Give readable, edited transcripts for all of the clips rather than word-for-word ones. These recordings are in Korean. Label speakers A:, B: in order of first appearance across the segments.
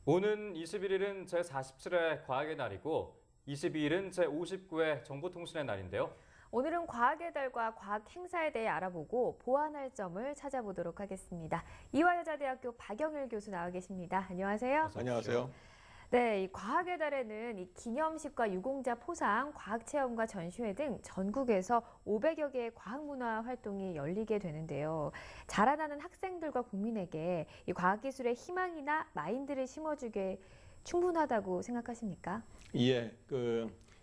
A: 오는 21일은 제47회 과학의 날이고 22일은 제59회 정보통신의 날인데요.
B: 오늘은 과학의 달과 과학 행사에 대해 알아보고 보완할 점을 찾아보도록 하겠습니다. 이화여자대학교 박영일 교수 나와 계십니다. 안녕하세요.
C: 안녕하세요.
B: 네, 이 과학의 달에는 이 기념식과 유공자 포상, 과학체험과 전시회 등 전국에서 500여 개의 과학문화 활동이 열리게 되는데요. 자라나는 학생들과 국민에게 이 과학기술의 희망이나 마인드를 심어주게 충분하다고 생각하십니까?
C: 예,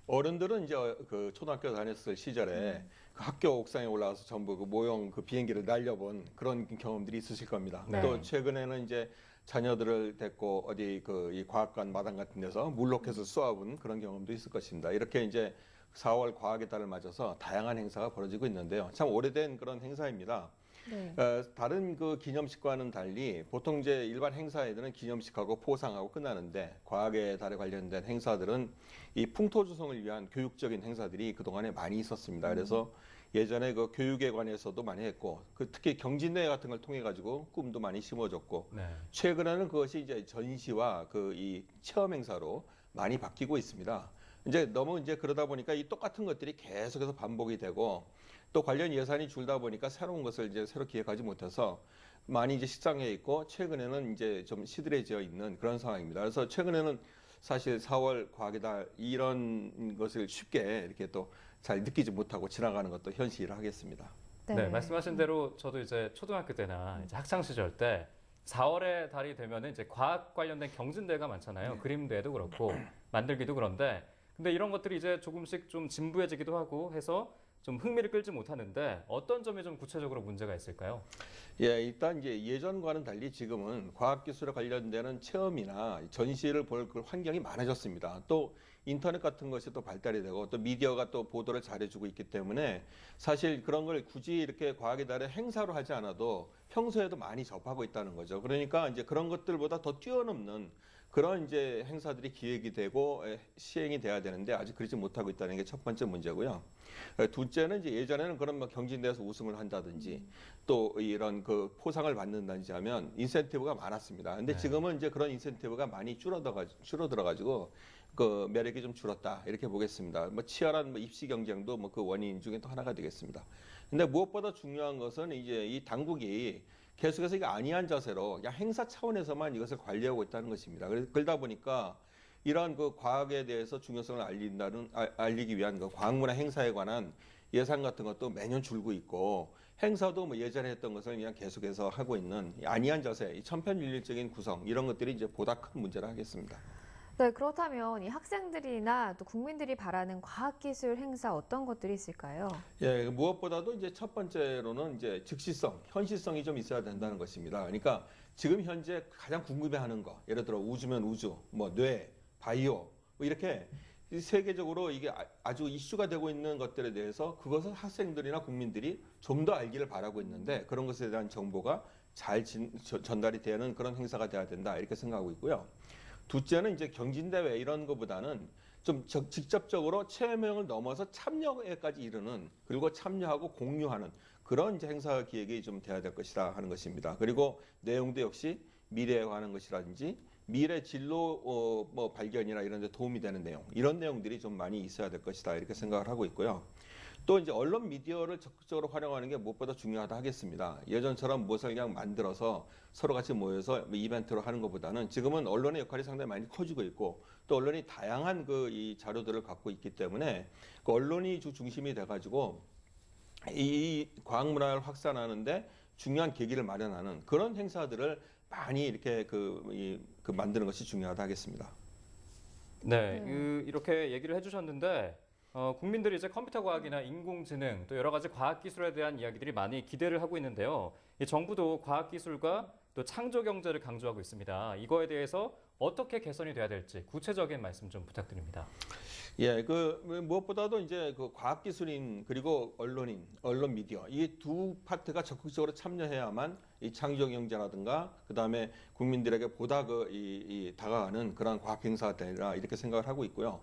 C: 어른들은 이제 그 초등학교 다녔을 시절에 그 학교 옥상에 올라가서 전부 그 모형 그 비행기를 날려본 그런 경험들이 있으실 겁니다.
B: 네.
C: 또 최근에는 이제 자녀들을 데리고 어디 이 과학관 마당 같은 데서 물로켓을 쏘아본 그런 경험도 있을 것입니다. 이렇게 이제 4월 과학의 달을 맞아서 다양한 행사가 벌어지고 있는데요. 참 오래된 그런 행사입니다.
B: 네.
C: 다른 그 기념식과는 달리 보통 이제 일반 행사에는 기념식하고 포상하고 끝나는데 과학의 달에 관련된 행사들은 이 풍토조성을 위한 교육적인 행사들이 그동안에 많이 있었습니다. 그래서 예전에 그 교육에 관해서도 많이 했고 특히 경진대회 같은 걸 통해 가지고 꿈도 많이 심어줬고
A: 네.
C: 최근에는 그것이 이제 전시와 이 체험 행사로 많이 바뀌고 있습니다. 이제 너무 이제 그러다 보니까 이 똑같은 것들이 계속해서 반복이 되고 또 관련 예산이 줄다 보니까 새로운 것을 이제 새로 기획하지 못해서 많이 이제 식상해 있고 최근에는 이제 좀 시들해져 있는 그런 상황입니다. 그래서 최근에는 사실 4월 과학의 달 이런 것을 쉽게 이렇게 또 잘 느끼지 못하고 지나가는 것도 현실을 하겠습니다.
A: 네, 말씀하신 대로 저도 이제 초등학교 때나 이제 학창 시절 때 4월의 달이 되면은 이제 과학 관련된 경진대회가 많잖아요. 그림대회도 그렇고 만들기도 그런데 근데 이런 것들이 이제 조금씩 좀 진부해지기도 하고 해서 좀 흥미를 끌지 못하는데 어떤 점이 좀 구체적으로 문제가 있을까요?
C: 예, 일단 이제 예전과는 달리 지금은 과학기술에 관련되는 체험이나 전시를 볼 그 환경이 많아졌습니다. 또 인터넷 같은 것이 또 발달이 되고 또 미디어가 또 보도를 잘해주고 있기 때문에 사실 그런 걸 굳이 이렇게 과학의 달에 행사로 하지 않아도 평소에도 많이 접하고 있다는 거죠. 그러니까 이제 그런 것들보다 더 뛰어넘는 그런 이제 행사들이 기획이 되고 시행이 돼야 되는데 아직 그러지 못하고 있다는 게 첫 번째 문제고요. 둘째는 이제 예전에는 그런 뭐 경진대회에서 우승을 한다든지 또 이런 그 포상을 받는다든지 하면 인센티브가 많았습니다. 근데 지금은 이제 그런 인센티브가 많이 줄어들어가지고 그 매력이 좀 줄었다 이렇게 보겠습니다. 뭐 치열한 뭐 입시 경쟁도 뭐 그 원인 중에 또 하나가 되겠습니다. 근데 무엇보다 중요한 것은 이제 이 당국이 계속해서 이게 안이한 자세로 그냥 행사 차원에서만 이것을 관리하고 있다는 것입니다. 그러다 보니까 이러한 그 과학에 대해서 중요성을 알리기 위한 그 과학문화 행사에 관한 예산 같은 것도 매년 줄고 있고 행사도 뭐 예전에 했던 것을 그냥 계속해서 하고 있는 안이한 자세, 이 천편일률적인 구성 이런 것들이 이제 보다 큰 문제라 하겠습니다.
B: 네, 그렇다면 이 학생들이나 또 국민들이 바라는 과학기술 행사 어떤 것들이 있을까요?
C: 예, 무엇보다도 이제 첫 번째로는 이제 즉시성, 현실성이 좀 있어야 된다는 것입니다. 그러니까 지금 현재 가장 궁금해하는 거, 예를 들어 우주면 우주, 뭐 뇌, 바이오, 뭐 이렇게 세계적으로 이게 아주 이슈가 되고 있는 것들에 대해서 그것을 학생들이나 국민들이 좀 더 알기를 바라고 있는데 그런 것에 대한 정보가 잘 전달이 되는 그런 행사가 돼야 된다 이렇게 생각하고 있고요. 둘째는 이제 경진대회 이런 것보다는 좀 직접적으로 체험형을 넘어서 참여에까지 이르는 그리고 참여하고 공유하는 그런 이제 행사 기획이 좀 돼야 될 것이다 하는 것입니다. 그리고 내용도 역시 미래에 관한 것이라든지 미래 진로 뭐 발견이나 이런 데 도움이 되는 내용 이런 내용들이 좀 많이 있어야 될 것이다 이렇게 생각을 하고 있고요. 또 이제 언론 미디어를 적극적으로 활용하는 게 무엇보다 중요하다 하겠습니다. 예전처럼 무엇을 그냥 만들어서 서로 같이 모여서 이벤트로 하는 것보다는 지금은 언론의 역할이 상당히 많이 커지고 있고 또 언론이 다양한 이 자료들을 갖고 있기 때문에 그 언론이 중심이 돼가지고 이 과학 문화를 확산하는데 중요한 계기를 마련하는 그런 행사들을 많이 이렇게 만드는 것이 중요하다 하겠습니다.
A: 네, 이렇게 얘기를 해주셨는데 국민들이 이제 컴퓨터 과학이나 인공지능 또 여러 가지 과학 기술에 대한 이야기들이 많이 기대를 하고 있는데요. 이 정부도 과학 기술과 또 창조 경제를 강조하고 있습니다. 이거에 대해서 어떻게 개선이 돼야 될지 구체적인 말씀 좀 부탁드립니다.
C: 예, 무엇보다도 이제 그 과학기술인 그리고 언론 미디어 이 두 파트가 적극적으로 참여해야만 이 창조 경제라든가 그 다음에 국민들에게 보다 다가가는 그런 과학 행사가 되리라 이렇게 생각을 하고 있고요.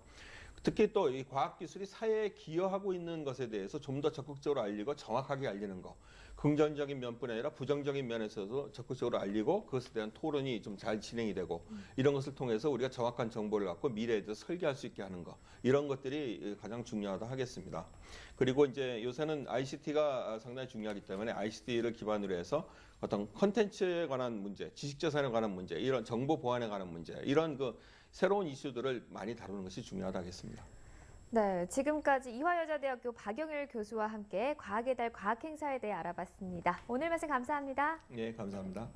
C: 특히 또 이 과학기술이 사회에 기여하고 있는 것에 대해서 좀 더 적극적으로 알리고 정확하게 알리는 거. 긍정적인 면뿐 아니라 부정적인 면에서도 적극적으로 알리고 그것에 대한 토론이 좀 잘 진행이 되고 이런 것을 통해서 우리가 정확한 정보를 갖고 미래에 대해서 설계할 수 있게 하는 거. 이런 것들이 가장 중요하다 하겠습니다. 그리고 이제 요새는 ICT가 상당히 중요하기 때문에 ICT를 기반으로 해서 어떤 컨텐츠에 관한 문제, 지식재산에 관한 문제, 이런 정보 보안에 관한 문제, 이런 그 새로운 이슈들을 많이 다루는 것이 중요하다 하겠습니다.
B: 네, 지금까지 이화여자대학교 박영일 교수와 함께 과학의 달 과학행사에 대해 알아봤습니다. 오늘 말씀 감사합니다.
C: 네, 감사합니다.